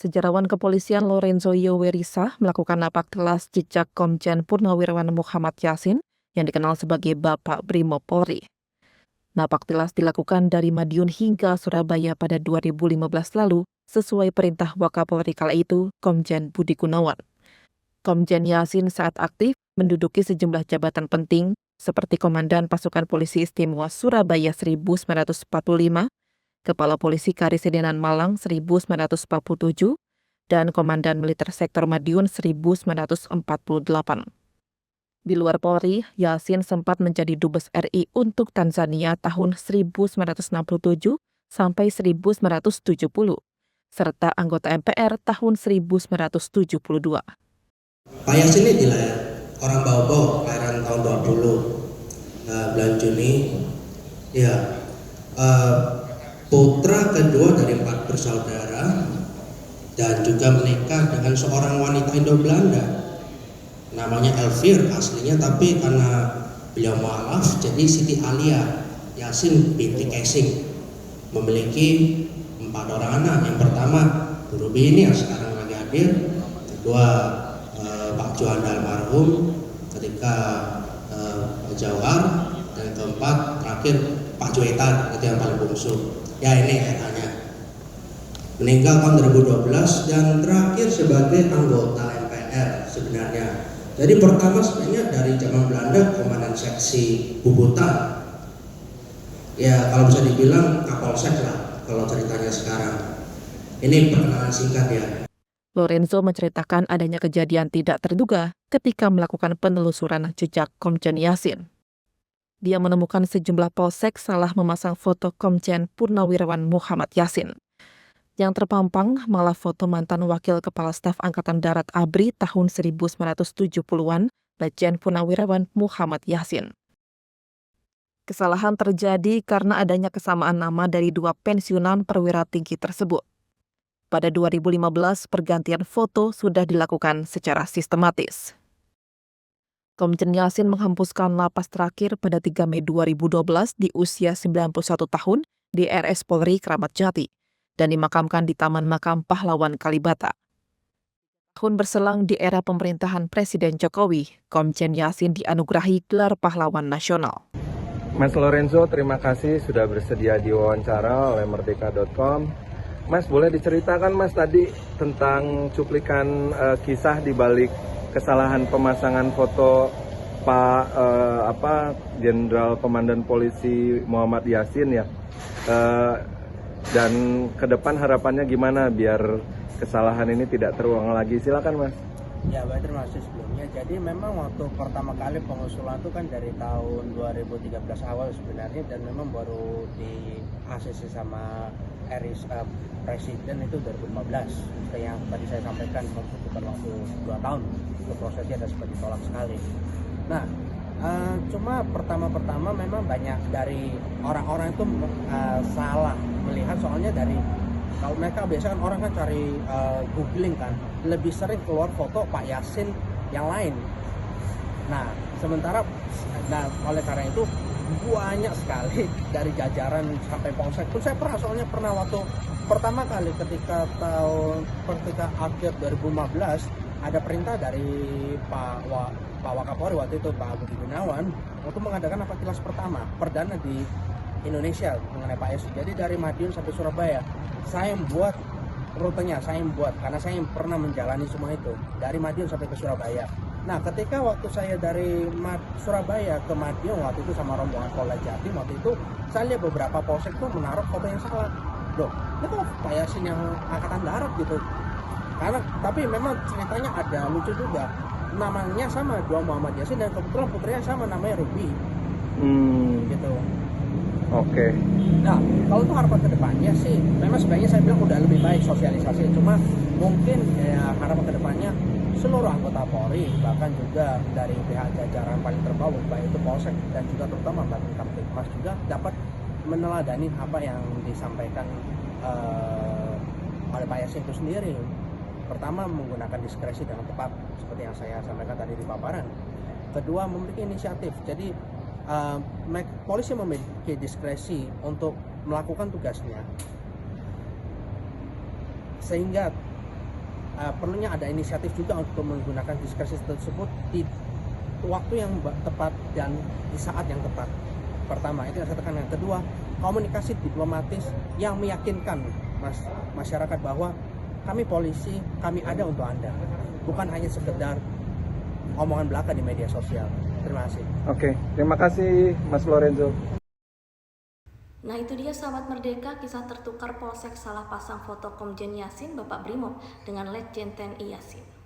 Sejarawan Kepolisian Lorenzo Yowerisa melakukan napak tilas jejak Komjen Purnawirawan Muhammad Yasin yang dikenal sebagai Bapak Brimob Polri. Napak tilas dilakukan dari Madiun hingga Surabaya pada 2015 lalu sesuai perintah Wakapolri kala itu, Komjen Budi Gunawan. Komjen Yasin saat aktif menduduki sejumlah jabatan penting seperti Komandan Pasukan Polisi Istimewa Surabaya 1945, Kepala Polisi Karisidenan Malang 1947, dan Komandan Militer Sektor Madiun 1948. Di luar Polri, Yasin sempat menjadi Dubes RI untuk Tanzania tahun 1967 sampai 1970, serta anggota MPR tahun 1972. Pak Yasin ini dilahir orang Bau-Bau, kelahiran tahun 20 bulan Juni. Ya, putra kedua dari 4 bersaudara dan juga menikah dengan seorang wanita Indo-Belanda namanya Elvir aslinya, tapi karena beliau mualaf jadi Siti Alia Yasin binti Kesing. Memiliki 4 orang anak. Yang pertama Bu Ruby ini yang sekarang lagi hadir, kedua Pak Juanda almarhum, ketika Pak Jawar, dan keempat terakhir Pak Juetan, itu yang paling bungsu. Ya ini katanya meninggal tahun 2012 dan terakhir sebagai anggota MPR sebenarnya. Jadi pertama sebenarnya dari zaman Belanda komandan seksi Bubutan. Ya kalau bisa dibilang Kapolsek lah kalau ceritanya sekarang. Ini perkenalan singkat ya. Lorenzo menceritakan adanya kejadian tidak terduga ketika melakukan penelusuran jejak Komjen Yasin. Dia menemukan sejumlah polsek salah memasang foto Komjen Purnawirawan Muhammad Yasin. Yang terpampang malah foto mantan Wakil Kepala Staf Angkatan Darat ABRI tahun 1970-an, Lejen Purnawirawan Muhammad Yasin. Kesalahan terjadi karena adanya kesamaan nama dari 2 pensiunan perwira tinggi tersebut. Pada 2015, pergantian foto sudah dilakukan secara sistematis. Komjen Yasin menghempuskan napas terakhir pada 3 Mei 2012 di usia 91 tahun di RS Polri Kramat Jati dan dimakamkan di Taman Makam Pahlawan Kalibata. Tahun berselang di era pemerintahan Presiden Jokowi, Komjen Yasin dianugerahi gelar pahlawan nasional. Mas Lorenzo, terima kasih sudah bersedia diwawancara oleh Merdeka.com. Mas, boleh diceritakan Mas tadi tentang cuplikan kisah di balik kesalahan pemasangan foto Pak Jenderal Komandan Polisi Muhammad Yasin ya, dan ke depan harapannya gimana biar kesalahan ini tidak terulang lagi? Silakan Mas. Ya, baik, terima kasih sebelumnya. Jadi memang waktu pertama kali pengusulan itu kan dari tahun 2013 awal sebenarnya, dan memang baru di ACC sama Presiden itu 2015. Seperti yang tadi saya sampaikan, membutuhkan waktu 2 tahun untuk prosesnya dan sempat ditolak sekali. Nah, cuma pertama-pertama memang banyak dari orang-orang itu salah melihat, soalnya dari kalau mereka biasa kan orang kan cari googling kan, lebih sering keluar foto Pak Yasin yang lain. Nah, sementara oleh karena itu banyak sekali dari jajaran sampai polsek pun saya pernah waktu pertama kali ketika akhir 2015 ada perintah dari Pak Wakapolri waktu itu, Pak Budi Gunawan, untuk mengadakan napak tilas pertama perdana di Indonesia mengenai Pak Yasin. Jadi dari Madiun sampai Surabaya saya membuat rutenya, karena saya pernah menjalani semua itu dari Madiun sampai ke Surabaya. Nah, ketika waktu saya dari Surabaya ke Madiun waktu itu sama rombongan Polda Jatim, waktu itu saya lihat beberapa polsek tuh menaruh foto yang salah. Loh, ini kok Pak Yasin yang Angkatan Darat gitu. Tapi memang ceritanya ada lucu juga. Namanya sama, dua Muhammad Yasin, dan kebetulan putrinya sama, namanya Ruby. Gitu. Oke. Nah, kalau untuk harapan kedepannya sih, memang sebenarnya saya bilang udah lebih baik sosialisasi. Cuma mungkin ya harapan kedepannya seluruh anggota Polri, bahkan juga dari pihak jajaran paling terbawah, baik itu Polsek dan juga terutama Kamtipmas juga dapat meneladani apa yang disampaikan oleh Pak Yasin itu sendiri. Pertama, menggunakan diskresi dengan tepat seperti yang saya sampaikan tadi di paparan. Kedua, memiliki inisiatif. Jadi polisi memiliki diskresi untuk melakukan tugasnya, sehingga perlunya ada inisiatif juga untuk menggunakan diskresi tersebut di waktu yang tepat dan di saat yang tepat. Pertama, itu yang saya tekan. Yang kedua, komunikasi diplomatis yang meyakinkan masyarakat bahwa kami polisi, kami ada untuk Anda. Bukan hanya sekedar omongan belaka di media sosial. Terima kasih. Oke, terima kasih Mas Lorenzo. Nah itu dia sahabat Merdeka, kisah tertukar Polsek salah pasang foto Komjen Yasin Bapak Brimob dengan Letjen TNI Yasin.